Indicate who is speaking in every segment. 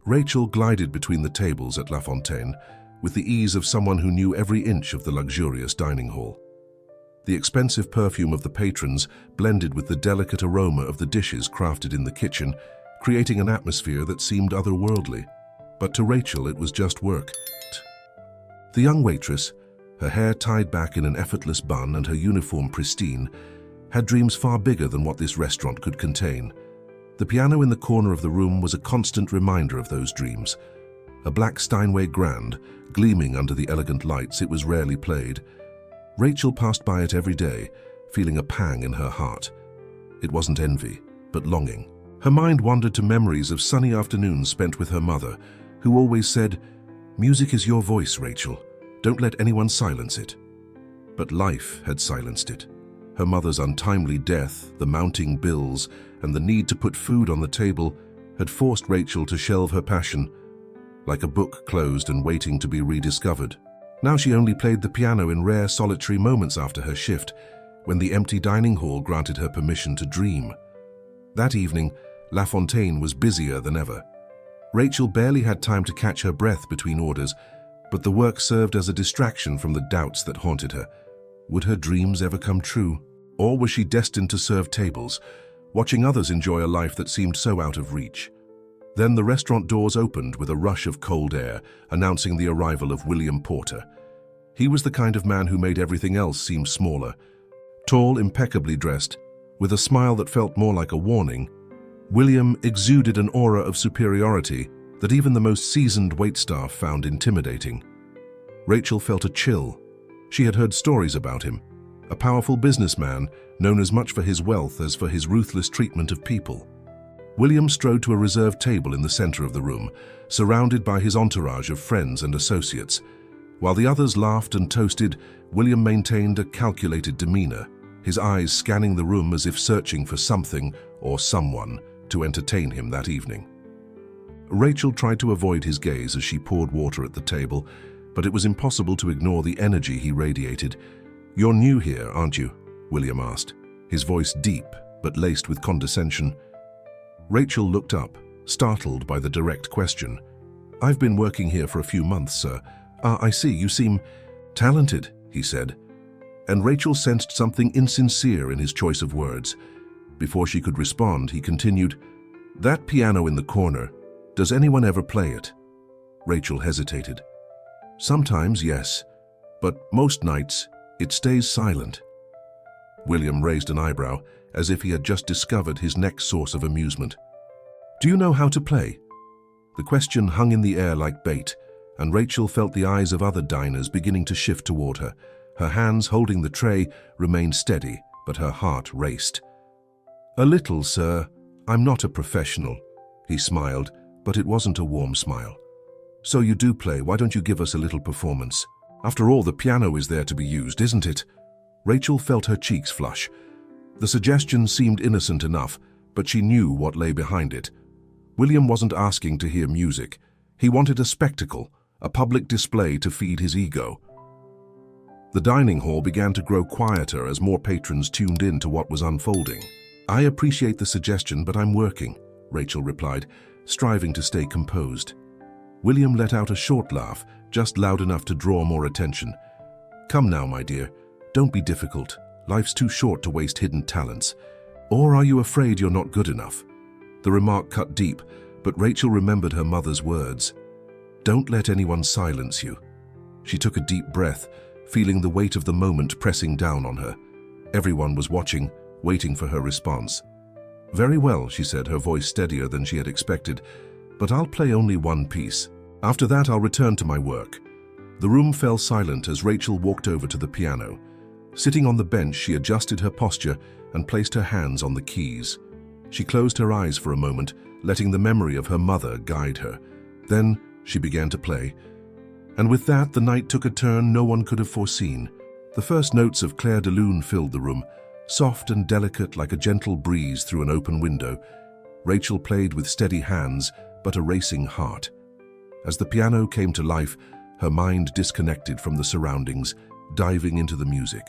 Speaker 1: Rachel glided between the tables at La Fontaine with the ease of someone who knew every inch of the luxurious dining hall. The expensive perfume of the patrons blended with the delicate aroma of the dishes crafted in the kitchen, creating an atmosphere that seemed otherworldly. But to Rachel, it was just work. The young waitress, her hair tied back in an effortless bun and her uniform pristine, had dreams far bigger than what this restaurant could contain. The piano in the corner of the room was a constant reminder of those dreams. A black Steinway Grand, gleaming under the elegant lights, it was rarely played. Rachel passed by it every day, feeling a pang in her heart. It wasn't envy, but longing. Her mind wandered to memories of sunny afternoons spent with her mother, who always said, "Music is your voice, Rachel. Don't let anyone silence it." But life had silenced it. Her mother's untimely death, the mounting bills, and the need to put food on the table had forced Rachel to shelve her passion, like a book closed and waiting to be rediscovered. Now she only played the piano in rare solitary moments after her shift, when the empty dining hall granted her permission to dream. That evening, La Fontaine was busier than ever. Rachel barely had time to catch her breath between orders, but the work served as a distraction from the doubts that haunted her. Would her dreams ever come true? Or was she destined to serve tables, watching others enjoy a life that seemed so out of reach? Then the restaurant doors opened with a rush of cold air, announcing the arrival of William Porter. He was the kind of man who made everything else seem smaller. Tall, impeccably dressed, with a smile that felt more like a warning, William exuded an aura of superiority that even the most seasoned waitstaff found intimidating. Rachel felt a chill. She had heard stories about him, a powerful businessman known as much for his wealth as for his ruthless treatment of people. William strode to a reserved table in the center of the room, surrounded by his entourage of friends and associates. While the others laughed and toasted, William maintained a calculated demeanor, his eyes scanning the room as if searching for something or someone to entertain him that evening. Rachel tried to avoid his gaze as she poured water at the table, but it was impossible to ignore the energy he radiated. "You're new here, aren't you?" William asked, his voice deep but laced with condescension. Rachel looked up, startled by the direct question. "I've been working here for a few months, sir." "Ah, I see, you seem talented," he said. And Rachel sensed something insincere in his choice of words. Before she could respond, he continued, "That piano in the corner, does anyone ever play it?" Rachel hesitated. "Sometimes, yes, but most nights it stays silent." William raised an eyebrow, as if he had just discovered his next source of amusement. "Do you know how to play?" The question hung in the air like bait, and Rachel felt the eyes of other diners beginning to shift toward her. Her hands holding the tray remained steady, but her heart raced. "A little, sir. I'm not a professional." He smiled, but it wasn't a warm smile. "So you do play. Why don't you give us a little performance? After all, the piano is there to be used, isn't it?" Rachel felt her cheeks flush. The suggestion seemed innocent enough, but she knew what lay behind it. William wasn't asking to hear music. He wanted a spectacle, a public display to feed his ego. The dining hall began to grow quieter as more patrons tuned in to what was unfolding. "I appreciate the suggestion, but I'm working," Rachel replied, striving to stay composed. William let out a short laugh, just loud enough to draw more attention. "Come now, my dear. Don't be difficult. Life's too short to waste hidden talents. Or are you afraid you're not good enough?" The remark cut deep, but Rachel remembered her mother's words. "Don't let anyone silence you." She took a deep breath, feeling the weight of the moment pressing down on her. Everyone was watching, waiting for her response. "Very well," she said, her voice steadier than she had expected, "but I'll play only one piece. After that, I'll return to my work." The room fell silent as Rachel walked over to the piano. Sitting on the bench, she adjusted her posture and placed her hands on the keys. She closed her eyes for a moment, letting the memory of her mother guide her. Then she began to play. And with that, the night took a turn no one could have foreseen. The first notes of Claire de Lune filled the room, soft and delicate like a gentle breeze through an open window. Rachel played with steady hands, but a racing heart. As the piano came to life, her mind disconnected from the surroundings, diving into the music.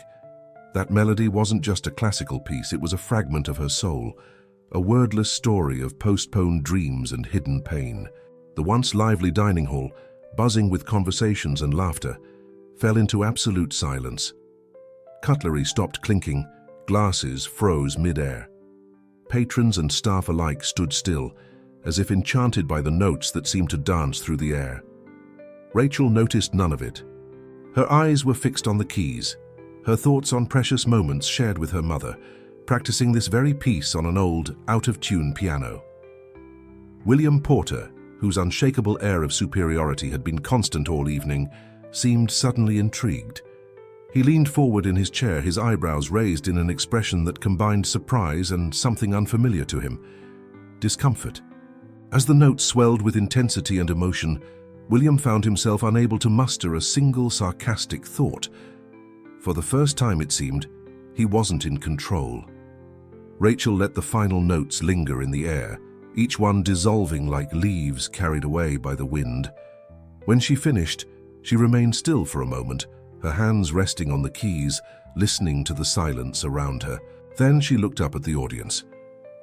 Speaker 1: That melody wasn't just a classical piece, it was a fragment of her soul, a wordless story of postponed dreams and hidden pain. The once lively dining hall, buzzing with conversations and laughter, fell into absolute silence. Cutlery stopped clinking, glasses froze mid-air. Patrons and staff alike stood still, as if enchanted by the notes that seemed to dance through the air. Rachel noticed none of it. Her eyes were fixed on the keys, her thoughts on precious moments shared with her mother, practicing this very piece on an old, out-of-tune piano. William Porter, whose unshakable air of superiority had been constant all evening, seemed suddenly intrigued. He leaned forward in his chair, his eyebrows raised in an expression that combined surprise and something unfamiliar to him: discomfort. As the notes swelled with intensity and emotion, William found himself unable to muster a single sarcastic thought. For the first time, it seemed, he wasn't in control. Rachel let the final notes linger in the air, each one dissolving like leaves carried away by the wind. When she finished, she remained still for a moment, her hands resting on the keys, listening to the silence around her. Then she looked up at the audience.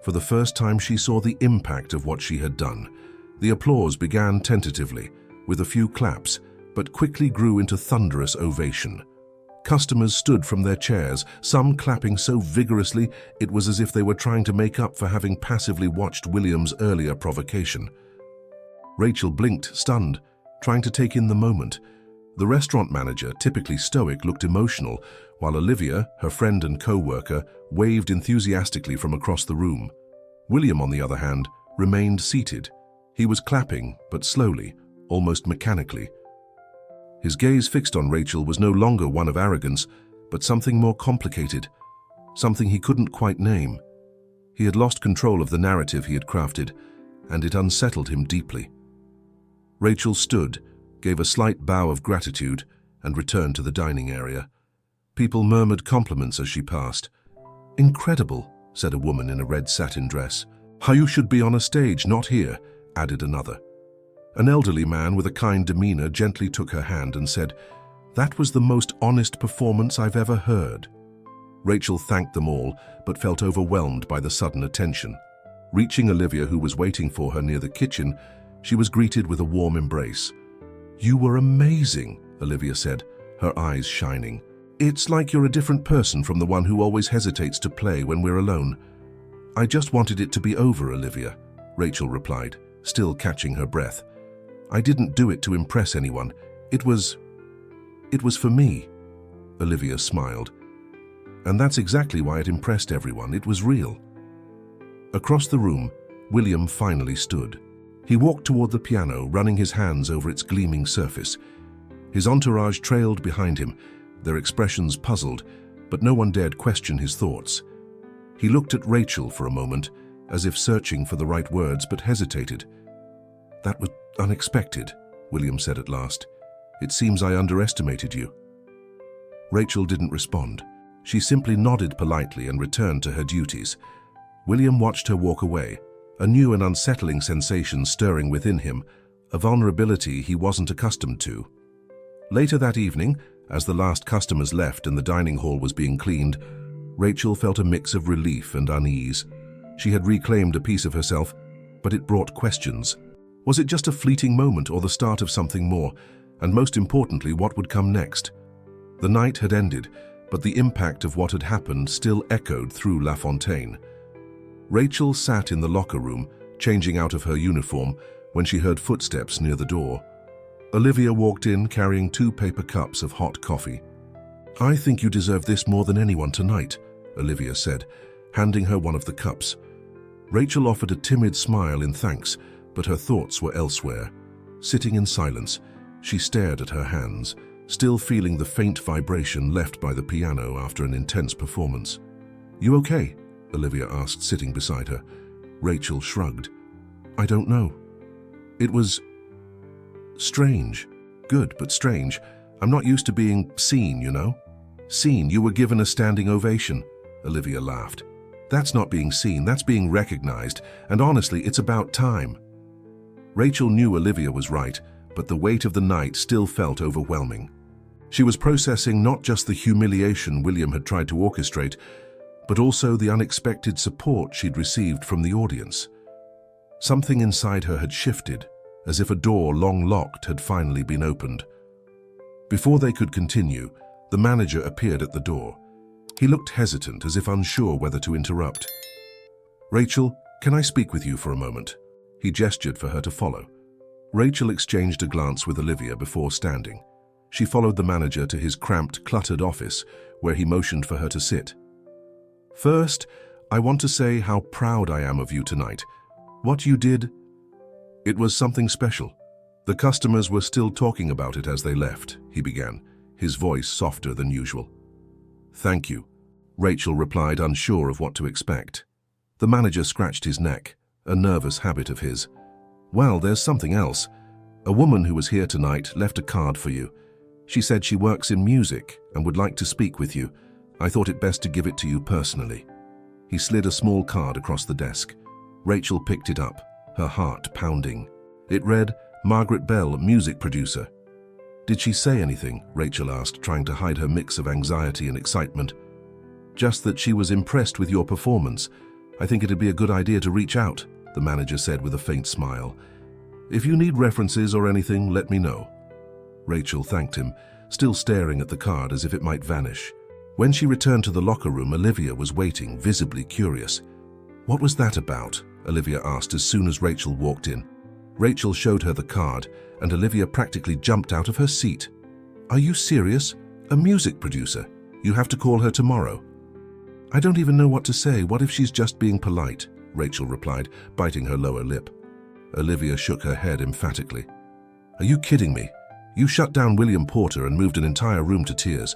Speaker 1: For the first time, she saw the impact of what she had done. The applause began tentatively, with a few claps, but quickly grew into thunderous ovation. Customers stood from their chairs, some clapping so vigorously it was as if they were trying to make up for having passively watched William's earlier provocation. Rachel blinked, stunned, trying to take in the moment. The restaurant manager, typically stoic, looked emotional, while Olivia, her friend and co-worker, waved enthusiastically from across the room. William, on the other hand, remained seated. He was clapping, but slowly, almost mechanically. His gaze fixed on Rachel was no longer one of arrogance, but something more complicated, something he couldn't quite name. He had lost control of the narrative he had crafted, and it unsettled him deeply. Rachel stood, gave a slight bow of gratitude, and returned to the dining area. People murmured compliments as she passed. "Incredible," said a woman in a red satin dress. "How you should be on a stage, not here," added another. An elderly man with a kind demeanor gently took her hand and said, "That was the most honest performance I've ever heard." Rachel thanked them all, but felt overwhelmed by the sudden attention. Reaching Olivia, who was waiting for her near the kitchen, she was greeted with a warm embrace. "You were amazing," Olivia said, her eyes shining. "It's like you're a different person from the one who always hesitates to play when we're alone." "I just wanted it to be over, Olivia," Rachel replied, still catching her breath. "I didn't do it to impress anyone. It was for me." Olivia smiled. "And that's exactly why it impressed everyone. It was real." Across the room, William finally stood. He walked toward the piano, running his hands over its gleaming surface. His entourage trailed behind him, their expressions puzzled, but no one dared question his thoughts. He looked at Rachel for a moment, as if searching for the right words, but hesitated. "That was unexpected," William said at last. "It seems I underestimated you." Rachel didn't respond. She simply nodded politely and returned to her duties. William watched her walk away, a new and unsettling sensation stirring within him, a vulnerability he wasn't accustomed to. Later that evening, as the last customers left and the dining hall was being cleaned, Rachel felt a mix of relief and unease. She had reclaimed a piece of herself, but it brought questions. Was it just a fleeting moment or the start of something more? And most importantly, what would come next? The night had ended, but the impact of what had happened still echoed through La Fontaine. Rachel sat in the locker room, changing out of her uniform, when she heard footsteps near the door. Olivia walked in carrying 2 paper cups of hot coffee. "I think you deserve this more than anyone tonight," Olivia said, handing her one of the cups. Rachel offered a timid smile in thanks, but her thoughts were elsewhere. Sitting in silence, she stared at her hands, still feeling the faint vibration left by the piano after an intense performance. "You okay?" Olivia asked, sitting beside her. Rachel shrugged. "I don't know. It was strange. Good, but strange. I'm not used to being seen, you know." "Seen? You were given a standing ovation," Olivia laughed. "That's not being seen, that's being recognized, and honestly, it's about time." Rachel knew Olivia was right, but the weight of the night still felt overwhelming. She was processing not just the humiliation William had tried to orchestrate, but also the unexpected support she'd received from the audience. Something inside her had shifted, as if a door long locked had finally been opened. Before they could continue, the manager appeared at the door. He looked hesitant, as if unsure whether to interrupt. "Rachel, can I speak with you for a moment?" He gestured for her to follow. Rachel exchanged a glance with Olivia before standing. She followed the manager to his cramped, cluttered office, where he motioned for her to sit. "First, I want to say how proud I am of you tonight. What you did, it was something special. The customers were still talking about it as they left," he began, his voice softer than usual. "Thank you," Rachel replied, unsure of what to expect. The manager scratched his neck, a nervous habit of his. "Well, there's something else. A woman who was here tonight left a card for you. She said she works in music and would like to speak with you. I thought it best to give it to you personally." He slid a small card across the desk. Rachel picked it up, her heart pounding. It read, "Margaret Bell, music producer." "Did she say anything?" Rachel asked, trying to hide her mix of anxiety and excitement. "Just that she was impressed with your performance. I think it'd be a good idea to reach out," the manager said with a faint smile. "If you need references or anything, let me know." Rachel thanked him, still staring at the card as if it might vanish. When she returned to the locker room, Olivia was waiting, visibly curious. "What was that about?" Olivia asked as soon as Rachel walked in. Rachel showed her the card, and Olivia practically jumped out of her seat. "Are you serious? A music producer? You have to call her tomorrow." "I don't even know what to say. What if she's just being polite?" Rachel replied, biting her lower lip. Olivia shook her head emphatically. "Are you kidding me? You shut down William Porter and moved an entire room to tears.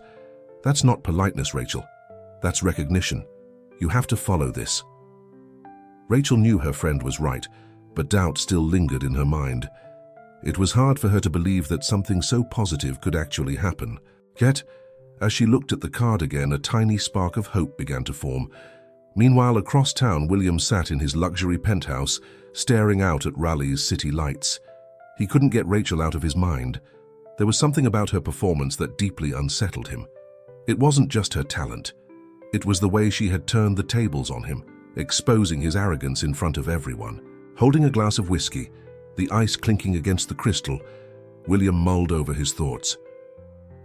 Speaker 1: That's not politeness, Rachel. That's recognition. You have to follow this." Rachel knew her friend was right, but doubt still lingered in her mind. It was hard for her to believe that something so positive could actually happen. Yet, as she looked at the card again, a tiny spark of hope began to form. Meanwhile, across town, William sat in his luxury penthouse, staring out at Raleigh's city lights. He couldn't get Rachel out of his mind. There was something about her performance that deeply unsettled him. It wasn't just her talent. It was the way she had turned the tables on him, exposing his arrogance in front of everyone. Holding a glass of whiskey, the ice clinking against the crystal, William mulled over his thoughts.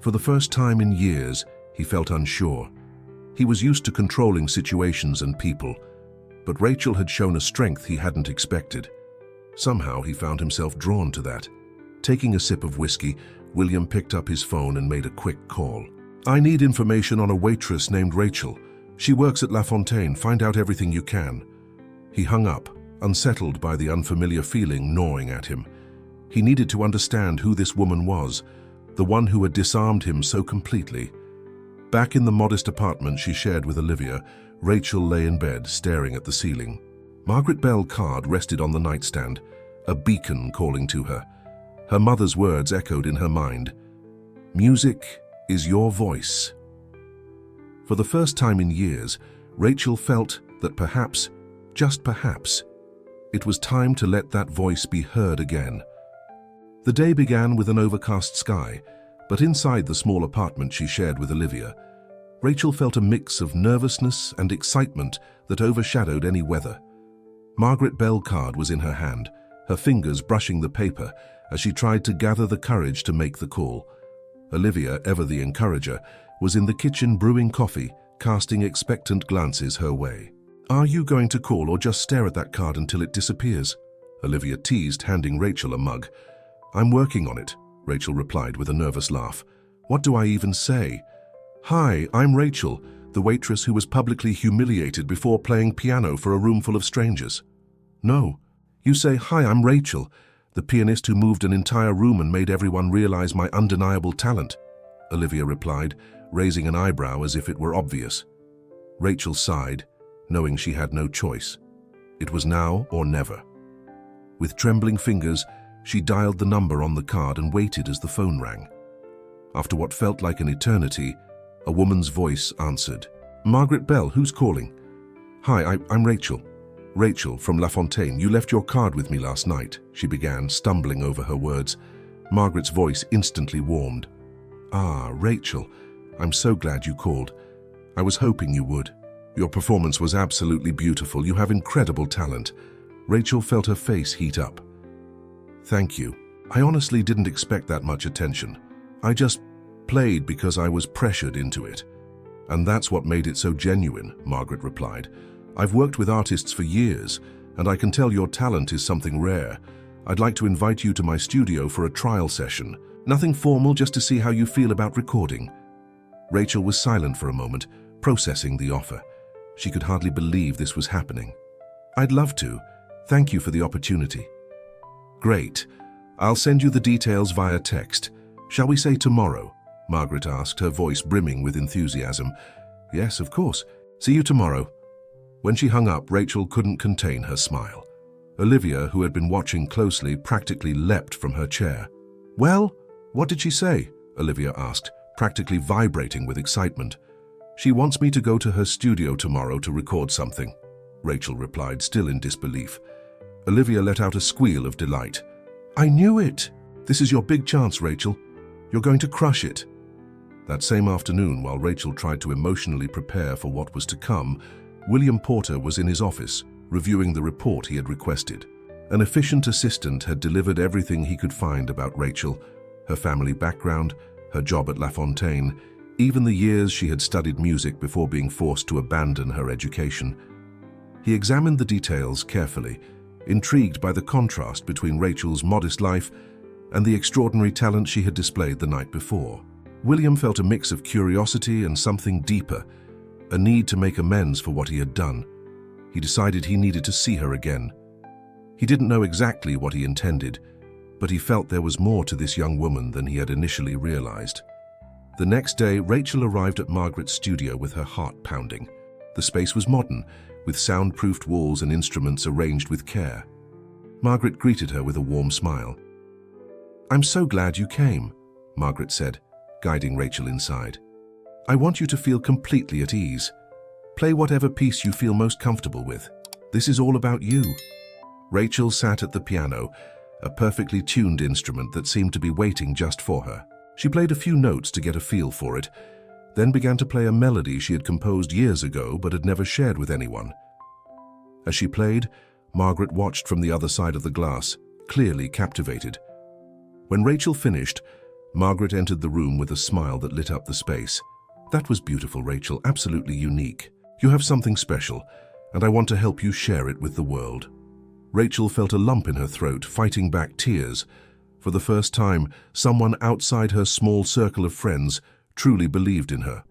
Speaker 1: For the first time in years, he felt unsure. He was used to controlling situations and people, but Rachel had shown a strength he hadn't expected. Somehow he found himself drawn to that. Taking a sip of whiskey, William picked up his phone and made a quick call. "I need information on a waitress named Rachel. She works at La Fontaine. Find out everything you can." He hung up, unsettled by the unfamiliar feeling gnawing at him. He needed to understand who this woman was, the one who had disarmed him so completely. Back in the modest apartment she shared with Olivia, Rachel lay in bed, staring at the ceiling. Margaret Bell card rested on the nightstand, a beacon calling to her. Her mother's words echoed in her mind. "Music is your voice." For the first time in years, Rachel felt that perhaps, just perhaps, it was time to let that voice be heard again. The day began with an overcast sky, but inside the small apartment she shared with Olivia, Rachel felt a mix of nervousness and excitement that overshadowed any weather. Margaret Bell card was in her hand, her fingers brushing the paper as she tried to gather the courage to make the call. Olivia, ever the encourager, was in the kitchen brewing coffee, casting expectant glances her way. "Are you going to call or just stare at that card until it disappears?" Olivia teased, handing Rachel a mug. "I'm working on it," Rachel replied with a nervous laugh. "What do I even say? Hi, I'm Rachel, the waitress who was publicly humiliated before playing piano for a room full of strangers." "No, you say, hi, I'm Rachel, the pianist who moved an entire room and made everyone realize my undeniable talent," Olivia replied, raising an eyebrow as if it were obvious. Rachel sighed, knowing she had no choice. It was now or never. With trembling fingers, she dialed the number on the card and waited as the phone rang. After what felt like an eternity, a woman's voice answered. "Margaret Bell, who's calling?" "Hi, I'm Rachel. Rachel from La Fontaine. You left your card with me last night," she began, stumbling over her words. Margaret's voice instantly warmed. "Ah, Rachel, I'm so glad you called. I was hoping you would. Your performance was absolutely beautiful. You have incredible talent." Rachel felt her face heat up. Thank you. I honestly didn't expect that much attention. I just played because I was pressured into it. And that's what made it so genuine, Margaret replied. I've worked with artists for years, and I can tell your talent is something rare. I'd like to invite you to my studio for a trial session. Nothing formal, just to see how you feel about recording. Rachel was silent for a moment, processing the offer. She could hardly believe this was happening. I'd love to. Thank you for the opportunity. Great. I'll send you the details via text. Shall we say tomorrow? Margaret asked, her voice brimming with enthusiasm. Yes, of course. See you tomorrow. When she hung up, Rachel couldn't contain her smile. Olivia, who had been watching closely, practically leapt from her chair. Well, what did she say? Olivia asked, practically vibrating with excitement. She wants me to go to her studio tomorrow to record something, Rachel replied, still in disbelief. Olivia let out a squeal of delight. I knew it! This is your big chance, Rachel. You're going to crush it. That same afternoon, while Rachel tried to emotionally prepare for what was to come, William Porter was in his office, reviewing the report he had requested. An efficient assistant had delivered everything he could find about Rachel, her family background, her job at La Fontaine, even the years she had studied music before being forced to abandon her education. He examined the details carefully, intrigued by the contrast between Rachel's modest life and the extraordinary talent she had displayed the night before. William felt a mix of curiosity and something deeper, a need to make amends for what he had done. He decided he needed to see her again. He didn't know exactly what he intended, but he felt there was more to this young woman than he had initially realized. The next day, Rachel arrived at Margaret's studio with her heart pounding. The space was modern, with soundproofed walls and instruments arranged with care. Margaret greeted her with a warm smile. I'm so glad you came, Margaret said, guiding Rachel inside. I want you to feel completely at ease. Play whatever piece you feel most comfortable with. This is all about you. Rachel sat at the piano, a perfectly tuned instrument that seemed to be waiting just for her. She played a few notes to get a feel for it, then began to play a melody she had composed years ago but had never shared with anyone. As she played, Margaret watched from the other side of the glass, clearly captivated. When Rachel finished, Margaret entered the room with a smile that lit up the space. That was beautiful, Rachel, absolutely unique. You have something special, and I want to help you share it with the world. Rachel felt a lump in her throat, fighting back tears. For the first time, someone outside her small circle of friends truly believed in her.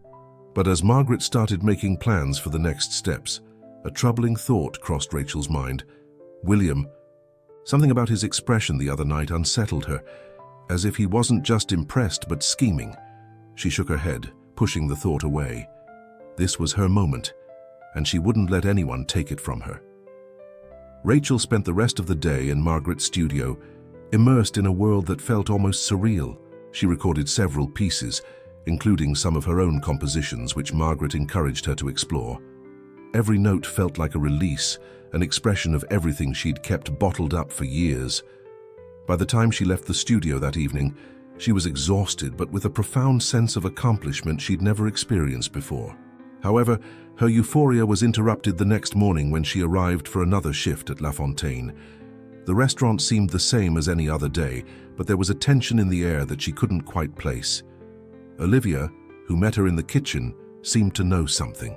Speaker 1: But as Margaret started making plans for the next steps, a troubling thought crossed Rachel's mind. William. Something about his expression the other night unsettled her, as if he wasn't just impressed but scheming. She shook her head, pushing the thought away. This was her moment, and she wouldn't let anyone take it from her. Rachel spent the rest of the day in Margaret's studio, immersed in a world that felt almost surreal. She recorded several pieces, including some of her own compositions which Margaret encouraged her to explore. Every note felt like a release, an expression of everything she'd kept bottled up for years. By the time she left the studio that evening, she was exhausted but with a profound sense of accomplishment she'd never experienced before. However, her euphoria was interrupted the next morning when she arrived for another shift at La Fontaine. The restaurant seemed the same as any other day, but there was a tension in the air that she couldn't quite place. Olivia, who met her in the kitchen, seemed to know something.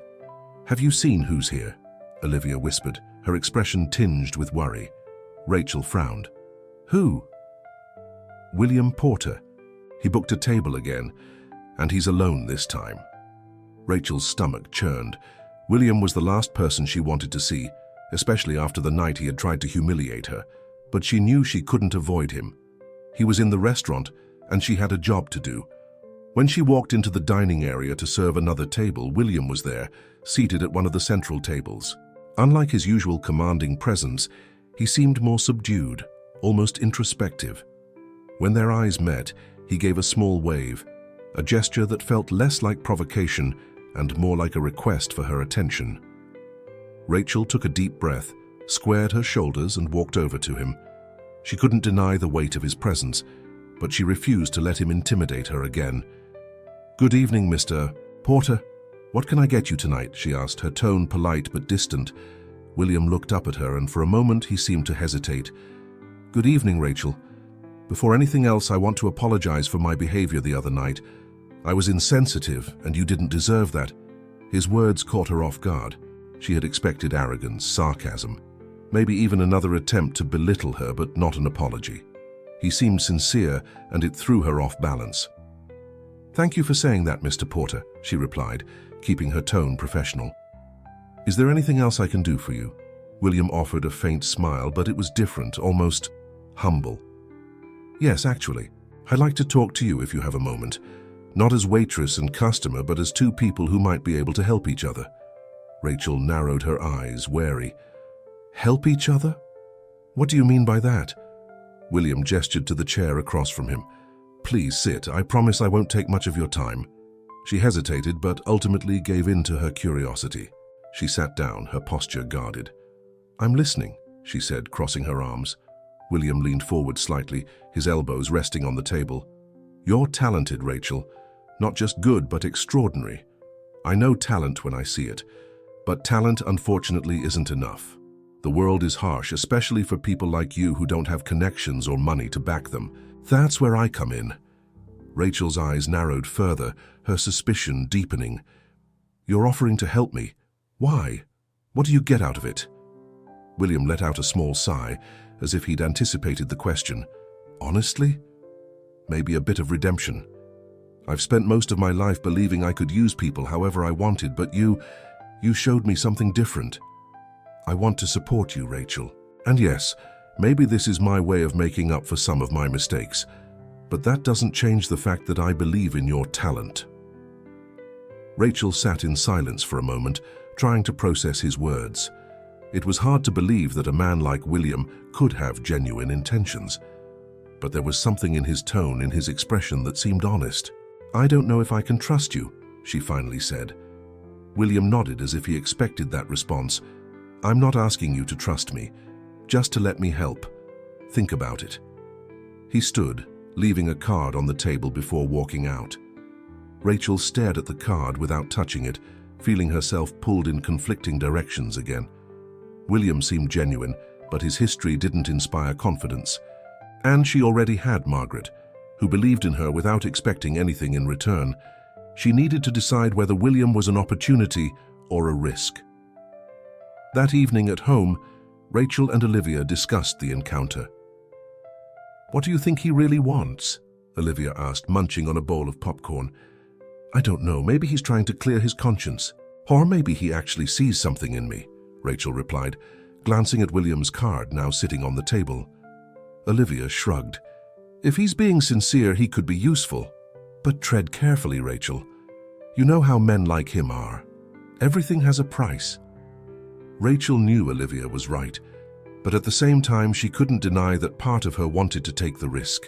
Speaker 1: Have you seen who's here? Olivia whispered, her expression tinged with worry. Rachel frowned. Who? William Porter. He booked a table again, and he's alone this time. Rachel's stomach churned. William was the last person she wanted to see, especially after the night he had tried to humiliate her, but she knew she couldn't avoid him. He was in the restaurant, and she had a job to do. When she walked into the dining area to serve another table, William was there, seated at one of the central tables. Unlike his usual commanding presence, he seemed more subdued, almost introspective. When their eyes met, he gave a small wave, a gesture that felt less like provocation and more like a request for her attention. Rachel took a deep breath, squared her shoulders and walked over to him. She couldn't deny the weight of his presence, but she refused to let him intimidate her again. Good evening, Mr. Porter. What can I get you tonight? She asked, her tone polite but distant. William looked up at her, and for a moment he seemed to hesitate. Good evening, Rachel. Before anything else, I want to apologize for my behavior the other night. I was insensitive, and you didn't deserve that." His words caught her off guard. She had expected arrogance, sarcasm, maybe even another attempt to belittle her, but not an apology. He seemed sincere, and it threw her off balance. "Thank you for saying that, Mr. Porter," she replied, keeping her tone professional. "Is there anything else I can do for you?" William offered a faint smile, but it was different, almost humble. "Yes, actually. I'd like to talk to you if you have a moment. Not as waitress and customer, but as two people who might be able to help each other." Rachel narrowed her eyes, wary. "Help each other? What do you mean by that?" William gestured to the chair across from him. "Please sit. I promise I won't take much of your time." She hesitated, but ultimately gave in to her curiosity. She sat down, her posture guarded. "I'm listening," she said, crossing her arms. William leaned forward slightly, his elbows resting on the table. "You're talented, Rachel. Not just good, but extraordinary. I know talent when I see it. But talent, unfortunately, isn't enough. The world is harsh, especially for people like you who don't have connections or money to back them. That's where I come in." Rachel's eyes narrowed further, her suspicion deepening. "You're offering to help me. Why? What do you get out of it?" William let out a small sigh, as if he'd anticipated the question. "Honestly? Maybe a bit of redemption. I've spent most of my life believing I could use people however I wanted, but you showed me something different. I want to support you, Rachel. And yes, maybe this is my way of making up for some of my mistakes, but that doesn't change the fact that I believe in your talent." Rachel sat in silence for a moment, trying to process his words. It was hard to believe that a man like William could have genuine intentions. But there was something in his tone, in his expression, that seemed honest. "I don't know if I can trust you," she finally said. William nodded as if he expected that response. "I'm not asking you to trust me, just to let me help. Think about it." He stood, leaving a card on the table before walking out. Rachel stared at the card without touching it, feeling herself pulled in conflicting directions again. William seemed genuine, but his history didn't inspire confidence. And she already had Margaret, who believed in her without expecting anything in return. She needed to decide whether William was an opportunity or a risk. That evening at home, Rachel and Olivia discussed the encounter. "What do you think he really wants?" Olivia asked, munching on a bowl of popcorn. "I don't know, maybe he's trying to clear his conscience. Or maybe he actually sees something in me," Rachel replied, glancing at William's card now sitting on the table. Olivia shrugged. "If he's being sincere, he could be useful. But tread carefully, Rachel. You know how men like him are. Everything has a price." Rachel knew Olivia was right, but at the same time she couldn't deny that part of her wanted to take the risk.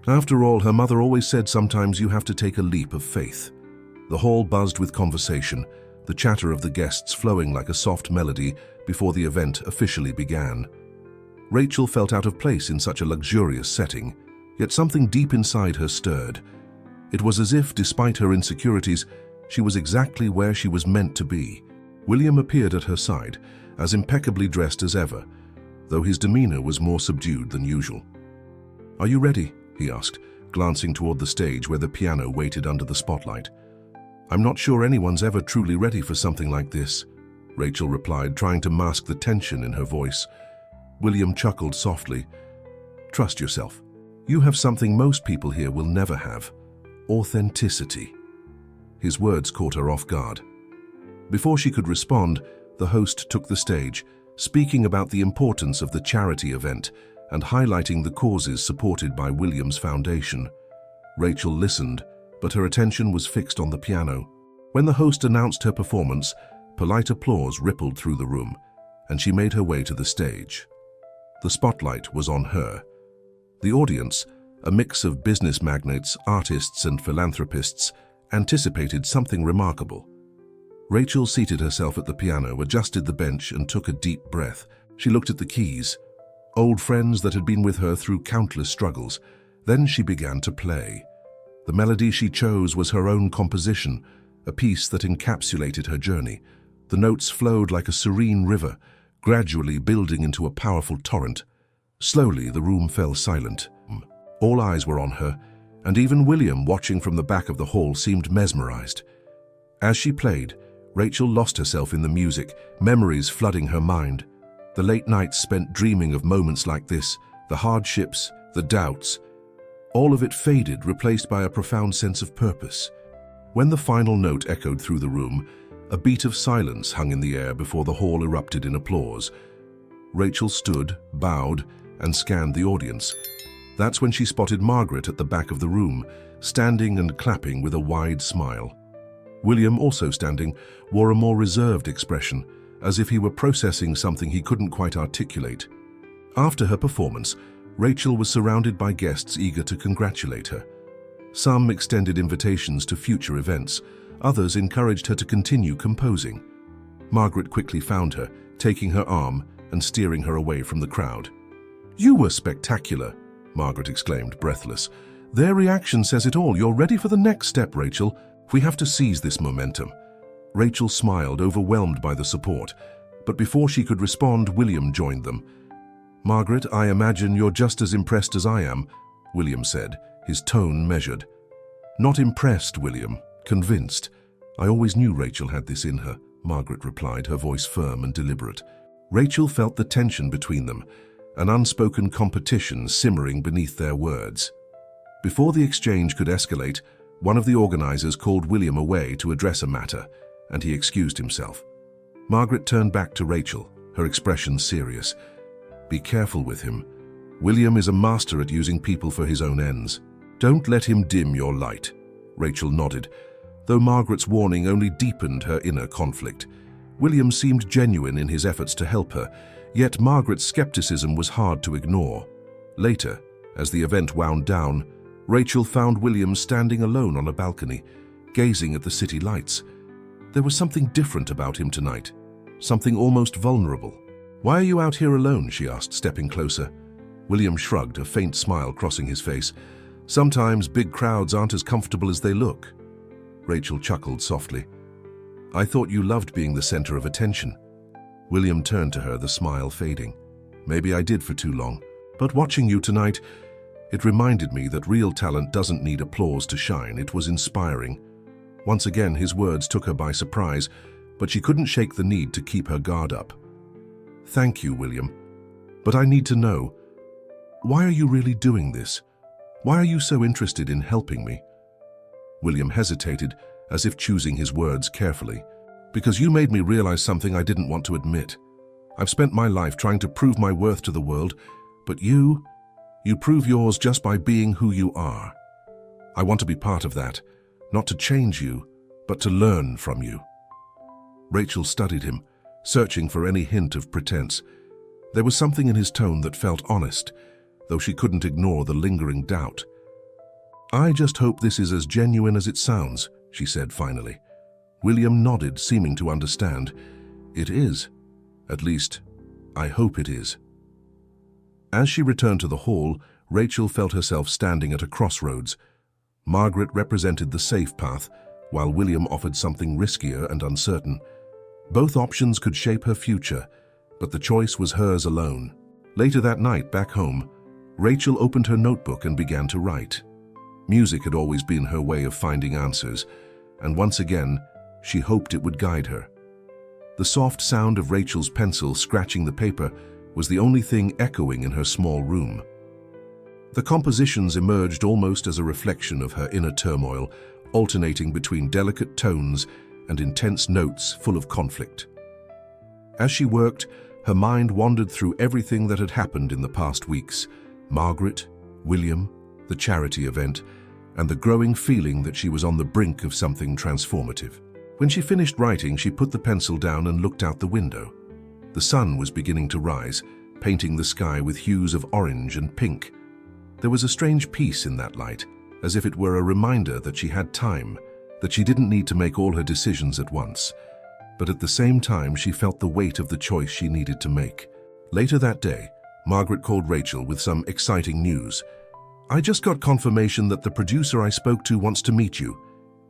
Speaker 1: After all, her mother always said sometimes you have to take a leap of faith. The hall buzzed with conversation, the chatter of the guests flowing like a soft melody before the event officially began. Rachel felt out of place in such a luxurious setting, yet something deep inside her stirred. It was as if, despite her insecurities, she was exactly where she was meant to be. William appeared at her side, as impeccably dressed as ever, though his demeanor was more subdued than usual. "Are you ready?" he asked, glancing toward the stage where the piano waited under the spotlight. "I'm not sure anyone's ever truly ready for something like this," Rachel replied, trying to mask the tension in her voice. William chuckled softly. "Trust yourself. You have something most people here will never have. Authenticity." His words caught her off guard. Before she could respond, the host took the stage, speaking about the importance of the charity event and highlighting the causes supported by William's foundation. Rachel listened, but her attention was fixed on the piano. When the host announced her performance, polite applause rippled through the room, and she made her way to the stage. The spotlight was on her. The audience, a mix of business magnates, artists, and philanthropists, anticipated something remarkable. Rachel seated herself at the piano, adjusted the bench, and took a deep breath. She looked at the keys, old friends that had been with her through countless struggles. Then she began to play. The melody she chose was her own composition, a piece that encapsulated her journey. The notes flowed like a serene river, gradually building into a powerful torrent. Slowly, the room fell silent. All eyes were on her, and even William, watching from the back of the hall, seemed mesmerized. As she played, Rachel lost herself in the music, memories flooding her mind. The late nights spent dreaming of moments like this, the hardships, the doubts. All of it faded, replaced by a profound sense of purpose. When the final note echoed through the room, a beat of silence hung in the air before the hall erupted in applause. Rachel stood, bowed, and scanned the audience. That's when she spotted Margaret at the back of the room, standing and clapping with a wide smile. William, also standing, wore a more reserved expression, as if he were processing something he couldn't quite articulate. After her performance, Rachel was surrounded by guests eager to congratulate her. Some extended invitations to future events, others encouraged her to continue composing. Margaret quickly found her, taking her arm and steering her away from the crowd. "You were spectacular," Margaret exclaimed, breathless. "Their reaction says it all. You're ready for the next step, Rachel. We have to seize this momentum." Rachel smiled, overwhelmed by the support, but before she could respond, William joined them. "Margaret, I imagine you're just as impressed as I am," William said, his tone measured. "Not impressed, William, convinced. I always knew Rachel had this in her," Margaret replied, her voice firm and deliberate. Rachel felt the tension between them, an unspoken competition simmering beneath their words. Before the exchange could escalate, one of the organizers called William away to address a matter, and he excused himself. Margaret turned back to Rachel, her expression serious. "Be careful with him. William is a master at using people for his own ends. Don't let him dim your light." Rachel nodded, though Margaret's warning only deepened her inner conflict. William seemed genuine in his efforts to help her, yet Margaret's skepticism was hard to ignore. Later, as the event wound down, Rachel found William standing alone on a balcony, gazing at the city lights. There was something different about him tonight, something almost vulnerable. "Why are you out here alone?" she asked, stepping closer. William shrugged, a faint smile crossing his face. "Sometimes big crowds aren't as comfortable as they look." Rachel chuckled softly. "I thought you loved being the center of attention." William turned to her, the smile fading. "Maybe I did for too long, but watching you tonight, it reminded me that real talent doesn't need applause to shine." It was inspiring. Once again, his words took her by surprise, but she couldn't shake the need to keep her guard up. "Thank you, William. But I need to know, why are you really doing this? Why are you so interested in helping me?" William hesitated, as if choosing his words carefully. "Because you made me realize something I didn't want to admit. I've spent my life trying to prove my worth to the world, but you prove yours just by being who you are. I want to be part of that, not to change you, but to learn from you." Rachel studied him, searching for any hint of pretense. There was something in his tone that felt honest, though she couldn't ignore the lingering doubt. "I just hope this is as genuine as it sounds," she said finally. William nodded, seeming to understand. "It is. At least, I hope it is." As she returned to the hall, Rachel felt herself standing at a crossroads. Margaret represented the safe path, while William offered something riskier and uncertain. Both options could shape her future, but the choice was hers alone. Later that night, back home, Rachel opened her notebook and began to write. Music had always been her way of finding answers, and once again, she hoped it would guide her. The soft sound of Rachel's pencil scratching the paper was the only thing echoing in her small room. The compositions emerged almost as a reflection of her inner turmoil, alternating between delicate tones and intense notes full of conflict. As she worked, her mind wandered through everything that had happened in the past weeks: Margaret, William, the charity event, and the growing feeling that she was on the brink of something transformative. When she finished writing, she put the pencil down and looked out the window. The sun was beginning to rise, painting the sky with hues of orange and pink. There was a strange peace in that light, as if it were a reminder that she had time, that she didn't need to make all her decisions at once. But at the same time, she felt the weight of the choice she needed to make. Later that day, Margaret called Rachel with some exciting news. "I just got confirmation that the producer I spoke to wants to meet you.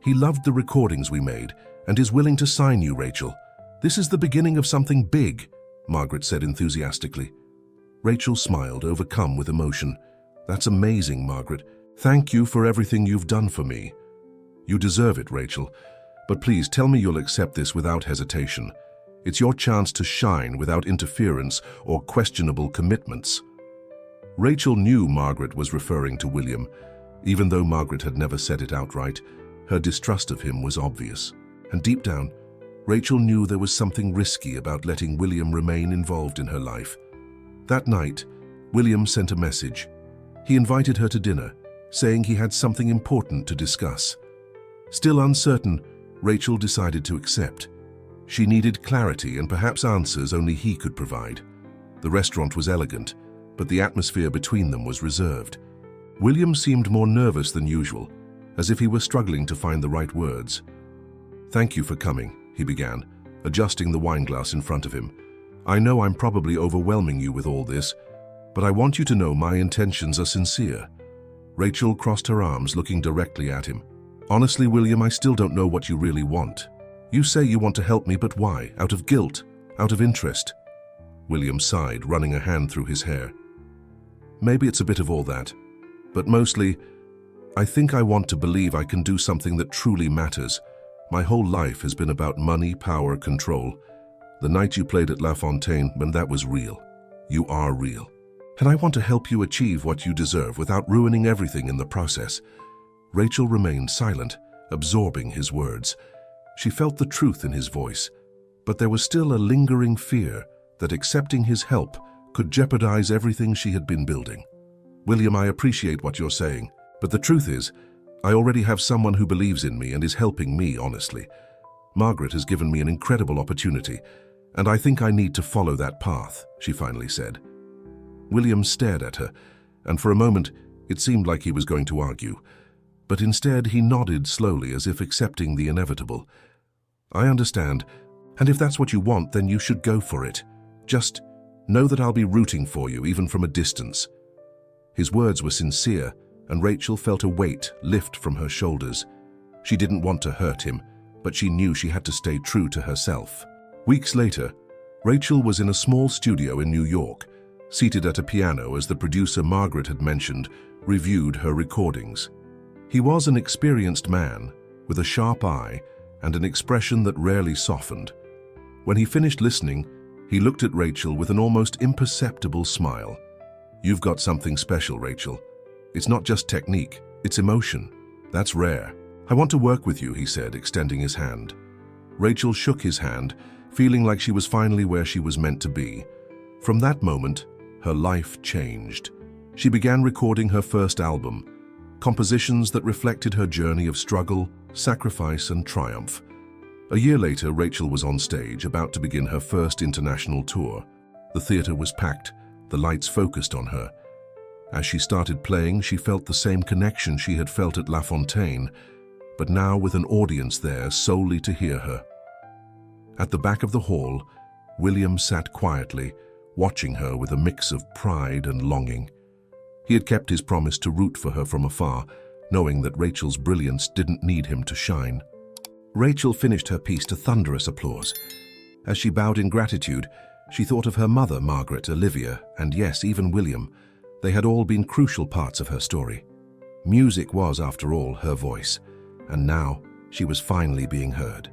Speaker 1: He loved the recordings we made and is willing to sign you, Rachel. This is the beginning of something big," Margaret said enthusiastically. Rachel smiled, overcome with emotion. "That's amazing, Margaret. Thank you for everything you've done for me." "You deserve it, Rachel. But please tell me you'll accept this without hesitation. It's your chance to shine without interference or questionable commitments." Rachel knew Margaret was referring to William. Even though Margaret had never said it outright, her distrust of him was obvious. And deep down, Rachel knew there was something risky about letting William remain involved in her life. That night, William sent a message. He invited her to dinner, saying he had something important to discuss. Still uncertain, Rachel decided to accept. She needed clarity and perhaps answers only he could provide. The restaurant was elegant, but the atmosphere between them was reserved. William seemed more nervous than usual, as if he were struggling to find the right words. "Thank you for coming," he began, adjusting the wineglass in front of him. "I know I'm probably overwhelming you with all this, but I want you to know my intentions are sincere." Rachel crossed her arms, looking directly at him. "Honestly, William, I still don't know what you really want. You say you want to help me, but why? Out of guilt? Out of interest?" William sighed, running a hand through his hair. "Maybe it's a bit of all that, but mostly, I think I want to believe I can do something that truly matters. My whole life has been about money, power, control. The night you played at La Fontaine, when that was real. You are real. And I want to help you achieve what you deserve without ruining everything in the process." Rachel remained silent, absorbing his words. She felt the truth in his voice, but there was still a lingering fear that accepting his help could jeopardize everything she had been building. "William, I appreciate what you're saying, but the truth is, I already have someone who believes in me and is helping me honestly. Margaret has given me an incredible opportunity, and I think I need to follow that path," she finally said. William stared at her, and for a moment it seemed like he was going to argue. But instead he nodded slowly as if accepting the inevitable. "I understand, and if that's what you want, then you should go for it. Just know that I'll be rooting for you, even from a distance." His words were sincere, and Rachel felt a weight lift from her shoulders. She didn't want to hurt him, but she knew she had to stay true to herself. Weeks later, Rachel was in a small studio in New York, seated at a piano as the producer Margaret had mentioned reviewed her recordings. He was an experienced man, with a sharp eye and an expression that rarely softened. When he finished listening, he looked at Rachel with an almost imperceptible smile. "You've got something special, Rachel. It's not just technique, it's emotion. That's rare. I want to work with you," he said, extending his hand. Rachel shook his hand, feeling like she was finally where she was meant to be. From that moment, her life changed. She began recording her first album, compositions that reflected her journey of struggle, sacrifice, and triumph. A year later, Rachel was on stage, about to begin her first international tour. The theater was packed, the lights focused on her. As she started playing, she felt the same connection she had felt at La Fontaine, but now with an audience there solely to hear her. At the back of the hall, William sat quietly, watching her with a mix of pride and longing. He had kept his promise to root for her from afar, knowing that Rachel's brilliance didn't need him to shine. Rachel finished her piece to thunderous applause. As she bowed in gratitude, she thought of her mother, Margaret, Olivia, and yes, even William. They had all been crucial parts of her story. Music was, after all, her voice, and now she was finally being heard.